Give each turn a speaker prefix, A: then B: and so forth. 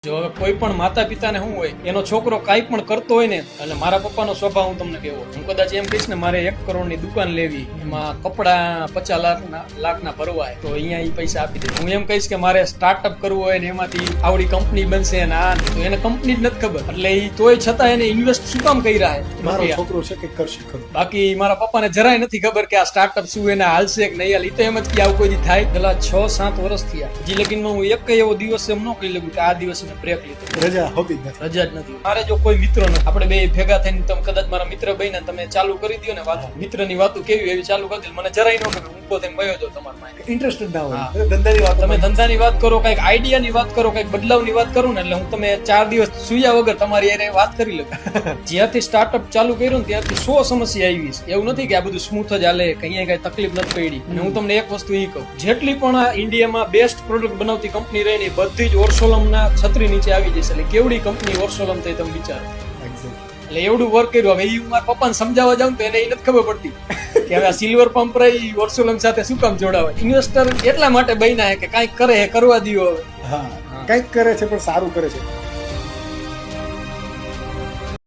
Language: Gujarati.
A: જો હવે કોઈ પણ માતા પિતાને શું હોય એનો છોકરો કાંઈ પણ કરતો હોય ને એટલે મારા પપ્પાનો સ્વભાવ હું તમને કેવો હું કદાચ એમ કહીશ ને મારે 1 કરોડની દુકાન લેવી એમાં કપડા 50 લાખના ભરવાય તો અહીંયા એ પૈસા આપી દે. હું એમ કહીશ કે મારે સ્ટાર્ટઅપ કરવું હોય ને એમાંથી આવડી કંપની બનશે ને આ તો એને કંપની જ નથી ખબર એટલે એ તોય છતાં એને ઇન્વેસ્ટ શું કામ કર્યા છે
B: મારો છોકરો છે કે કરશે ખરું.
A: બાકી મારા પપ્પાને જરાય નથી ખબર કે આ સ્ટાર્ટઅપ શું એને હાલશે કે નહીં હાલ. એ તો એમ જ કે આવું કોઈ દી થાય. પેલા 6-7 વર્ષ થયા હજી લગીનમાં હું એક એવો દિવસ એમ ન કહી લઉં કે આ દિવસે મેં બ્રેક લીધો.
B: રજા હોતી જ નથી.
A: રજા જ નથી. મારે જો કોઈ મિત્ર નથી આપણે બે ભેગા થઈને તમે કદાચ મારા મિત્ર બહીને તમે ચાલુ કરી દો ને વાત મિત્રની વાતો કેવી એવી ચાલુ કરી દે મને જરાય ન ખબર હું પોતે વયો જાઉં તમારા પાસે
B: ઇન્ટરેસ્ટેડ ના હોય.
A: હા.
B: ધંધાની વાત
A: તમે ધંધાની વાત કરો કઈક આઈડિયાની વાત કરો કઈક બદલાવની વાત કરો ને એટલે હું તમે 4 દિવસ સુયા વગર તમારી હારે વાત કરી લઉં. જ્યાંથી સ્ટાર્ટઅપ ચાલુ કર્યું ને ત્યાંથી 100 સમસ્યા આવી છે. એવું નથી કે આ બધું સ્મૂથ જ હાલે કઈ કઈ તકલીફ નથી પડી. અને હું તમને એક વસ્તુ એ કહું જેટલી પણ આ ઇન્ડિયામાં બેસ્ટ પ્રોડક્ટ બનાવતી કંપની રહી ને બધી જ ઓર્સોલમના છત્રી નીચે આવી જશે. એટલે કેવડી કંપની ઓર્સોલમ થઈ તમે વિચારો. એટલે એવડું વર્ક કર્યું. હવે એ મારા પપ્પાને સમજાવવા જાઉં તો એને એ નથી ખબર પડતી કે હવે આ સિલ્વર પંપ રહી ઓર્સોલમ સાથે શું કામ જોડાવાય. ઇન્વેસ્ટર એટલા માટે બન્યા કે કાંઈક કરે કરવા દો હવે.
B: હા, કંઈક કરે છે પણ સારું કરે છે.